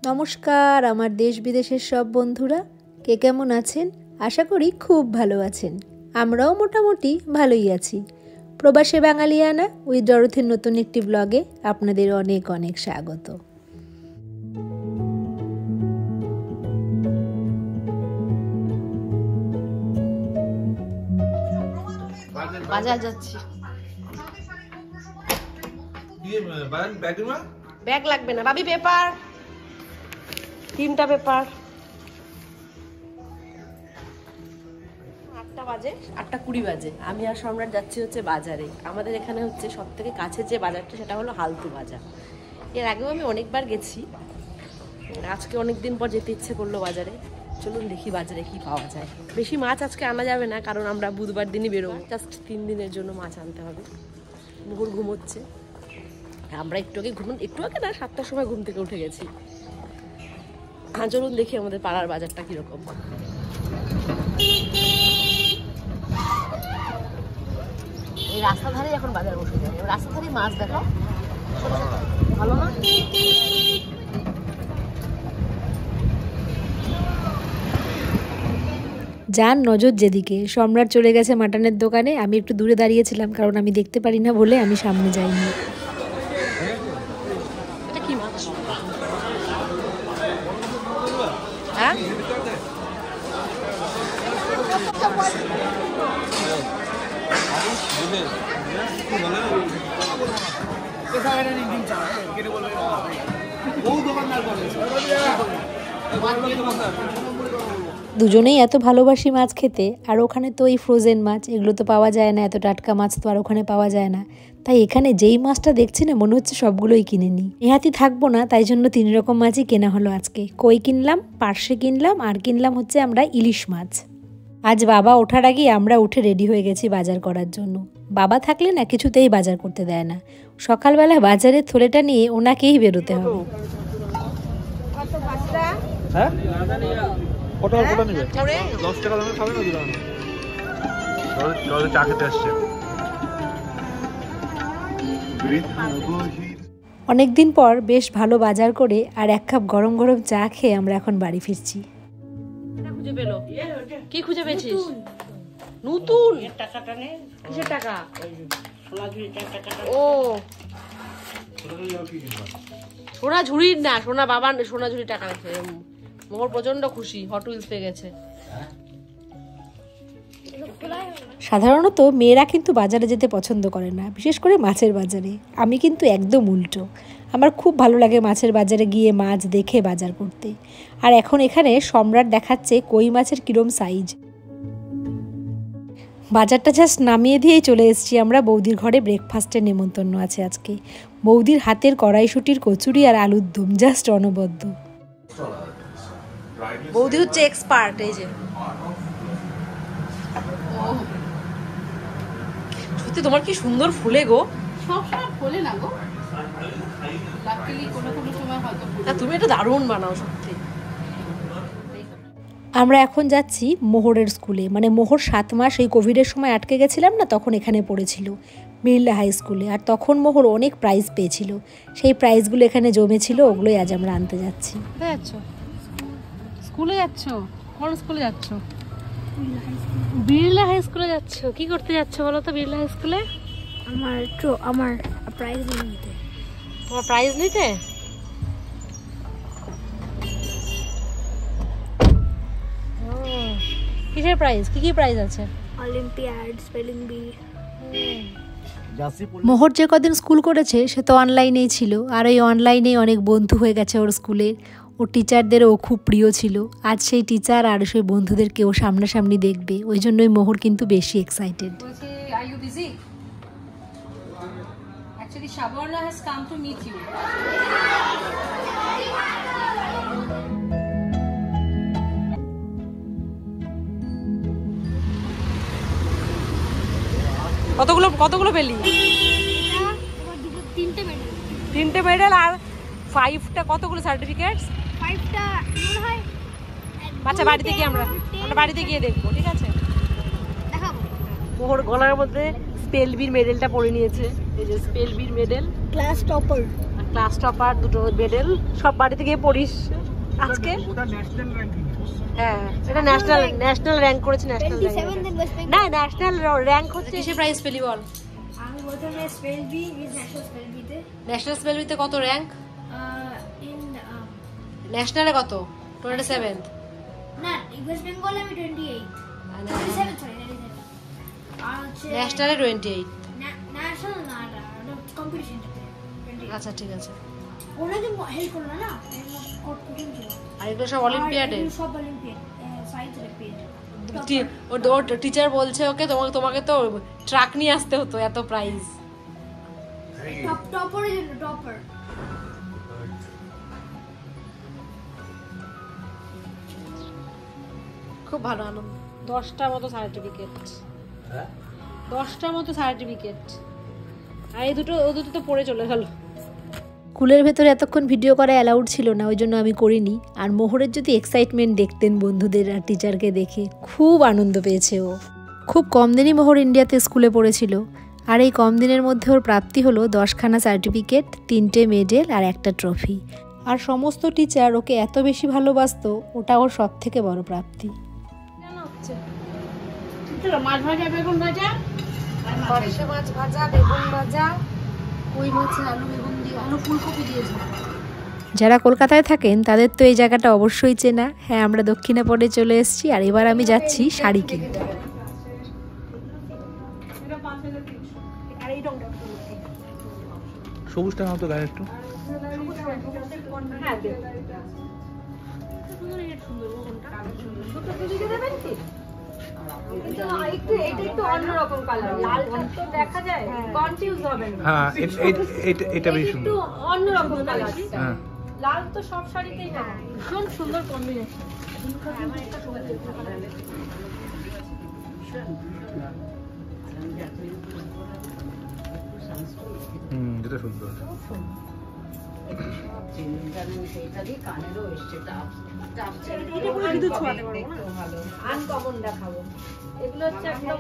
নমস্কার আমার দেশ বিদেশের সব বন্ধুরা, কে কেমন আছেন? আশা করি খুব ভালো আছেন। আমরাও মোটামুটি ভালোই আছি। প্রবাসে বাঙালিয়ানা উইথ ডরথির নতুন একটি ব্লগে আপনাদের অনেক অনেক স্বাগত। বাজার যাচ্ছি। ব্যাগ লাগবে না ভাবি, পেপার 3টা পেপার। 8টা বাজে, 8:20 বাজে। আমি আর সম্রাট যাচ্ছি হচ্ছে বাজারে। আমাদের এখানে হচ্ছে সব থেকে কাছের যে বাজারটা সেটা হলো হালতু বাজার। এর আগেও আমি অনেকবার গেছি, আজকে অনেকদিন পর যেতে ইচ্ছে করলো বাজারে। চলুন দেখি বাজারে কি পাওয়া যায়। বেশি মাছ আজকে আনা যাবে না, কারণ আমরা বুধবার দিনই বেরোবো। জাস্ট 3 দিনের জন্য মাছ আনতে হবে। মুহুর ঘুমোচ্ছে, আমরা একটু আগে না 7টার সময় ঘুম থেকে উঠে গেছি। হ্যাঁ চলুন দেখি আমাদের পাড়ার বাজারটা কিরকম। এই রাস্তা ধারে এখন বাজার বসে যায়। রাস্তা ধারে মাছ দেখাও, ভালো না? যার নজর যেদিকে, সম্রাট চলে গেছে মাটনের দোকানে। আমি একটু দূরে দাঁড়িয়েছিলাম, কারণ আমি দেখতে পারি না বলে আমি সামনে যাইনি। এটা কি মাছ? হ্যাঁ দুজনেই এত ভালোবাসি মাছ খেতে, আর ওখানে তো এই ফ্রোজেন মাছ, এগুলো তো পাওয়া যায় না। এত টাটকা মাছ তো আর ওখানে পাওয়া যায় না। তাই এখানে যেই মাছটা দেখছি না, মনে হচ্ছে সবগুলোই কিনে নিই। নেহাতি থাকবো না, তাই জন্য 3 রকম মাছই কেনা হলো আজকে। কই কিনলাম, পার্শে কিনলাম, আর কিনলাম হচ্ছে আমরা ইলিশ মাছ। আজ বাবা ওঠার আগেই আমরা উঠে রেডি হয়ে গেছি বাজার করার জন্য। বাবা থাকলে না কিছুতেই বাজার করতে দেয় না। সকালবেলা বাজারের থলেটা নিয়ে ওনাকেই বেরোতে হবে। অনেকদিন পর বেশ ভালো বাজার করে আর 1 কাপ গরম গরম চা খেয়ে আমরা এখন বাড়ি ফিরছি। খুঁজে পেলো? কি খুঁজে পেয়েছিস? নতুন টাকাটা নে। কিসের টাকা? ও সোনা ঝুড়ির না, সোনা বাবা সোনা ঝুড়ির টাকা রেখে। মোহর প্রচন্ড খুশি, হট হুইলস পেয়ে গেছে। সাধারণত মেয়েরা কিন্তু বাজারে যেতে পছন্দ করে না, বিশেষ করে মাছের বাজারে। আমি কিন্তু একদম উল্টো। আমার খুব ভালো লাগে মাছের বাজারে গিয়ে মাছ দেখে বাজার করতে। আর এখন এখানে সম্রাট দেখাচ্ছে কই মাছের কিরম সাইজ। বাজারটা জাস্ট নামিয়ে দিয়েই চলে এসেছি আমরা বৌদির ঘরে। ব্রেকফাস্টের নেমন্তন্ন আছে আজকে। বৌদির হাতের কড়াইশুটির কচুরি আর আলুর দম জাস্ট অনবদ্য। বৌদি হচ্ছে এক্সপার্ট। এই যে সত্যি তোমার কি সুন্দর ফুলে গো। সবসময় ফুলে না গো, লাকিলি কোনো সময় হয়তো ফুলে। তুমি এটা দারুণ বানাও সত্যি। আমরা এখন যাচ্ছি মোহরের স্কুলে। মানে মোহর 7 মাস এই কোভিডের সময় আটকে গেছিলাম না, তখন এখানে পড়েছিল মির্লা হাই স্কুলে। আর তখন মোহর অনেক প্রাইজ পেয়েছিল। সেই প্রাইজগুলো এখানে জমেছিল, ওগুলোই আজ আমরা আনতে যাচ্ছি। কোথায় যাচ্ছ? স্কুলে যাচ্ছ? কোন স্কুলে যাচ্ছ? বিড়লা হাই স্কুলে যাচ্ছ। কি করতে যাচ্ছ বলো তো বিড়লা হাই স্কুলে? আমার প্রাইজ নিতে। তোমার প্রাইজ নিতে? কিসের প্রাইজ? কি প্রাইজ আছে? Olympiad, spelling B. মোহর যে কদিন স্কুল করেছে সে তো অনলাইনেই ছিল, আর ওই অনলাইনেই অনেক বন্ধু হয়ে গেছে ওর স্কুলে। ওর টিচারদেরও ও খুব প্রিয় ছিল। আজ সেই টিচার আর সেই বন্ধুদেরকে ও সামনাসামনি দেখবে, ওই জন্যই মোহর কিন্তু বেশি excited. Are you busy? Actually, Shabarna has come to meet you. কতগুলো পেলি? 3টে মেডেল আর 5টা। কতগুলো সার্টিফিকেটস? 5টা মনে হয়। আচ্ছা বাড়িতে গিয়ে আমরা বাড়িতে গিয়ে দেখবো, ঠিক আছে? দেখাবো। মোহর গলার মধ্যে স্পেল বির মেডেলটা পরে নিয়েছে। এই যে স্পেল বির medal, class topper. Class topper, দুটো মেডেল, সব বাড়ি থেকে পড়িস আজকে। হ্যাঁ, এটা ন্যাশনাল র্যাঙ্ক করেছে, ন্যাশনাল না ন্যাশনাল র্যাঙ্ক হচ্ছে। কিসে প্রাইজ পেলি বল? আমি প্রথমে স্পেল বি, ন্যাশনাল স্পেল বিতে। ন্যাশনাল স্পেল বিতে কত র্যাঙ্ক? ইন ন্যাশনালে কত? 27th। না, ওয়েস্ট বেঙ্গল আমি 28, 27 সরি 27। আর হচ্ছে ন্যাশনালে 28। ন্যাশনাল না, কম্পিটিশনটা 28। আচ্ছা ঠিক আছে। ওরা যে হেল্প করলো না, কঠিন ছিল। আর এগুলো সব অলিম্পিয়াডে? সব অলিম্পিয়াড, সাইন্স অলিম্পিয়াড। ওর টিচার বলছে ওকে তোমাকে তো ট্রাক নিয়ে আসতে হতো, এত প্রাইজ। টপারের জন্য টপার। খুব ভালো আনন্দ। 10টা মতো সার্টিফিকেট, 10টা মতো সার্টিফিকেট। আর এই দুটো তো পড়ে চলে গেল। স্কুলের ভেতরে এতক্ষণ ভিডিও করা অ্যালাউড ছিল না, ওই জন্য আমি করিনি। আর মোহরের যদি এক্সাইটমেন্ট দেখতেন বন্ধুদের আর টিচারকে দেখে, খুব আনন্দ পেয়েছে ও। খুব কম দিনই মোহর ইন্ডিয়াতে স্কুলে পড়েছিল, আর এই কম দিনের মধ্যে ওর প্রাপ্তি হলো 10খানা সার্টিফিকেট, 3টে মেডেল আর একটা ট্রফি। আর সমস্ত টিচার ওকে এত বেশি ভালোবাসতো, ওটা ওর সব থেকে বড় প্রাপ্তি। মাছ ভাজা, বেগুন ভাজা, সরষে মাছ ভাজা, বেগুন ভাজা, কই মাছের আলু বেগুন দিয়ে, আলু ফুলকপি দিয়েছে। যারা কলকাতায় থাকেন তাদের তো এই জায়গাটা অবশ্যই চেনা। হ্যাঁ, আমরা দক্ষিণাপটে চলে এসেছি, আর এবার আমি যাচ্ছি শাড়ি কিনতে। সবুজটা নাও তো গায়ে একটু। হ্যাঁ, এটা বেশ সুন্দর, অন্যরকম কালার। হ্যাঁ লাল তো সব শাড়িতেই না, ভীষণ সুন্দর কম্বিনেশন। যেটা সুন্দর। আনকমন দেখাবো, এগুলো হচ্ছে একদম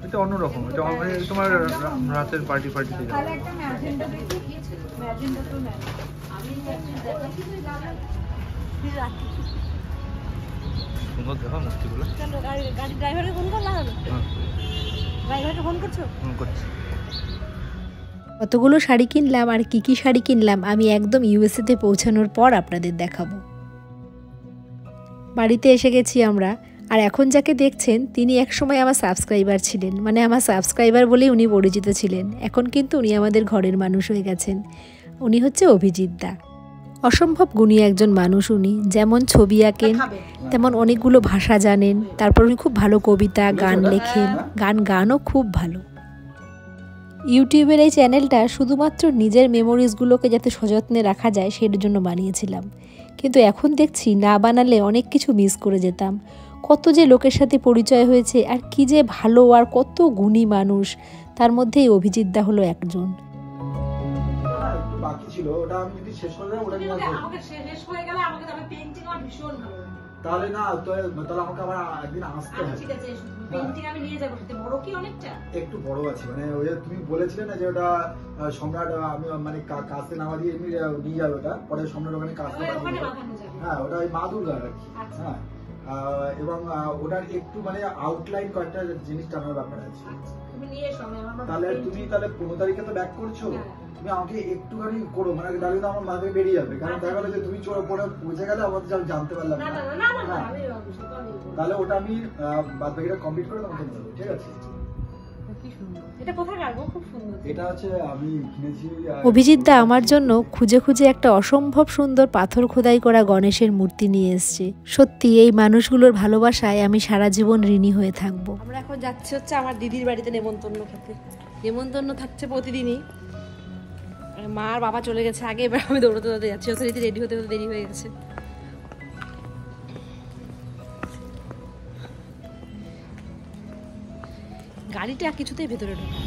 এটা অন্যরকম, এটা তোমার রাতের পার্টি পার্টিতে যাবে। একটা ম্যাজেন্ডা দেখি, ম্যাজেন্ডা তো না, আমি সুন্দর দেখা মূর্তিগুলো। গাড়ি ড্রাইভারকে ফোন করলাম, ড্রাইভারকে ফোন করছো? করছি। কতগুলো শাড়ি কিনলাম আর কি শাড়ি কিনলাম আমি একদম ইউএসএতে পৌঁছানোর পর আপনাদের দেখাবো। বাড়িতে এসে গেছি আমরা, আর এখন যাকে দেখছেন তিনি একসময় আমার সাবস্ক্রাইবার ছিলেন, মানে আমার সাবস্ক্রাইবার বলেই উনি পরিচিত ছিলেন। এখন কিন্তু উনি আমাদের ঘরের মানুষ হয়ে গেছেন। উনি হচ্ছে অভিজিৎ দা। অসম্ভব গুণী একজন মানুষ উনি। যেমন ছবি আঁকেন, তেমন অনেকগুলো ভাষা জানেন। তারপর উনি খুব ভালো কবিতা গান লেখেন, গানও খুব ভালো। ইউটিউবের এই চ্যানেলটা শুধুমাত্র নিজের মেমোরিজগুলোকে যাতে সযত্নে রাখা যায় সেটার জন্য বানিয়েছিলাম, কিন্তু এখন দেখছি না বানালে অনেক কিছু মিস করে যেতাম। কত যে লোকের সাথে পরিচয় হয়েছে, আর কি যে ভালো আর কত গুণী মানুষ, তার মধ্যে এই অভিজিৎ দা হলো একজন। বাকি ছিল ওটা আমি যদি শেষ করে দেব, ওটা নিয়ে আমাকে শেষ হয়ে গেলে আমাকে তবে পেইন্টিং আমার ভীষণ ভালো লাগে। তাহলে না, তাহলে আমাকে আবার একদিন আসতে হবে। ঠিক আছে, পেইন্টিং আমি নিয়ে যাব। সাথে বড় কি অনেকটা? একটু বড় আছে, মানে ওই যে তুমি বলেছিলে না যে ওটা সম্রাট, আমি মানে কাস্তে নামা দিয়ে এমনি নিয়ে যাবে, ওটা পরে সম্রাট ওখানে কাস্তে। হ্যাঁ, ওটা ওই মা দুর্গার আর কি। হ্যাঁ, এবং ওটার একটু মানে আউটলাইন কয়েকটা জিনিস টানার ব্যাপার আছে। তাহলে তুমি 15 তারিখে তো ব্যাক করছো, তুমি আমাকে একটুখানি করো, মানে তাহলে তো আমার মাথায় বেরিয়ে যাবে। কারণ দেখা গেলো যে তুমি পরে পৌঁছে গেলে আমাদের জানতে পারলাম না। তাহলে ওটা আমি বাদ বাকিটা কমপ্লিট করে তোমাকে দেবো, ঠিক আছে? এটা হচ্ছে আমি কিনেছি। অভিজিৎ দা আমার জন্য খুঁজে খুঁজে একটা অসম্ভব সুন্দর পাথর খোদাই করা গণেশের মূর্তি নিয়ে এসছে। সত্যি এই মানুষগুলোর ভালোবাসায় আমি সারা জীবন ঋণী হয়ে থাকবো। আমরা এখন যাচ্ছি হচ্ছে আমার দিদির বাড়িতে নেমন্তন্ন খেতে। নেমন্তন্ন থাকছে প্রতিদিনই। মা আর বাবা চলে গেছে আগে, এবার আমি দৌড়তে দৌড়তে যাচ্ছি। রীতি রেডি হতে হতে দেরি হয়ে গেছে। গাড়িটা কিছুতেই ভেতরে ঢোকা।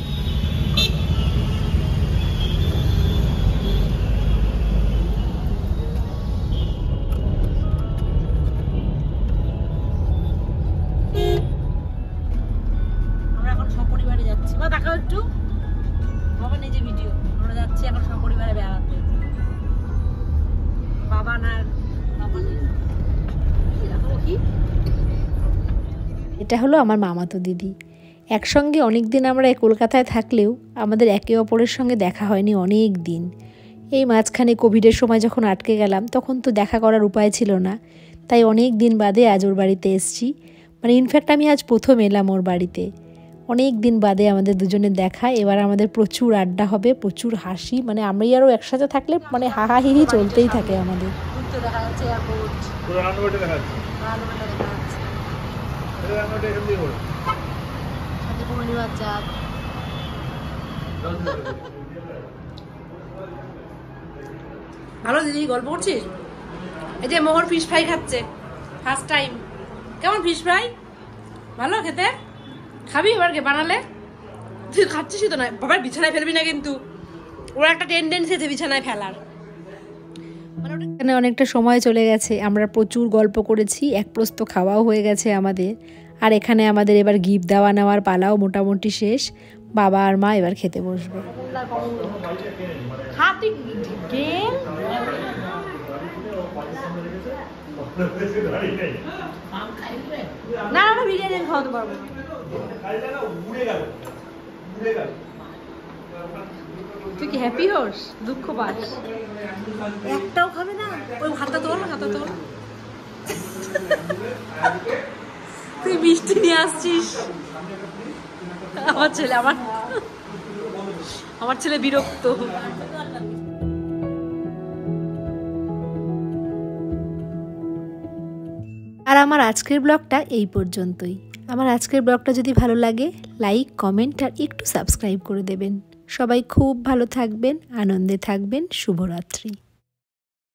আমরা এখন সপরিবারে যাচ্ছি। বা দেখাও একটু পরিবারে বেড়াতে, বাবা না কি। এটা হলো আমার মামাতো দিদি। একসঙ্গে অনেক দিন আমরা কলকাতায় থাকলেও আমাদের একে অপরের সঙ্গে দেখা হয়নি অনেক দিন। এই মাঝখানে কোভিডের সময় যখন আটকে গেলাম তখন তো দেখা করার উপায় ছিল না, তাই অনেক দিন বাদে আজ ওর বাড়িতে এসেছি। মানে ইনফ্যাক্ট আমি আজ প্রথম এলাম ওর বাড়িতে, অনেক দিন বাদে আমাদের দুজনের দেখা। এবার আমাদের প্রচুর আড্ডা হবে, প্রচুর হাসি, মানে আমরা আরও একসাথে থাকলে মানে হাহাহিহি চলতেই থাকে আমাদের। দেখা যাচ্ছে এয়ারপোর্ট, পূর্ণিমার চাঁদ। ভালো দিদি, গল্প করছিস? এই যে মোহর ফিশ ফ্রাই খাচ্ছে ফার্স্ট টাইম। কেমন ফিশ ফ্রাই? ভালো খেতে? খাবি এবার কে বানালে? তুই খাচ্ছিস তো না বাবার, বিছানায় ফেলবি না কিন্তু, ওর একটা টেন্ডেন্সি আছে বিছানায় ফেলার। এখানে অনেকটা সময় চলে গেছে, আমরা প্রচুর গল্প করেছি, এক প্রস্ত খাওয়াও হয়ে গেছে আমাদের। আর এখানে আমাদের এবার গিফট দেওয়া নেওয়ার পালাও মোটামুটি শেষ। বাবা আর মা এবার খেতে বসবে। না আমরা বিরিয়ানি খাওয়াতে পারবো। তুই কি হ্যাপি হোস? দুঃখ পাস? একটাও খাবে না? ওই হাতটা তোল, হাতটা তোল। তুই মিষ্টি নিয়ে আসছিস। আমার ছেলে বিরক্ত। আর আমার আজকের ব্লগটা এই পর্যন্তই। আমার আজকের ব্লগটা যদি ভালো লাগে লাইক, কমেন্ট আর একটু সাবস্ক্রাইব করে দেবেন। সবাই খুব ভালো থাকবেন, আনন্দে থাকবেন। শুভরাত্রি।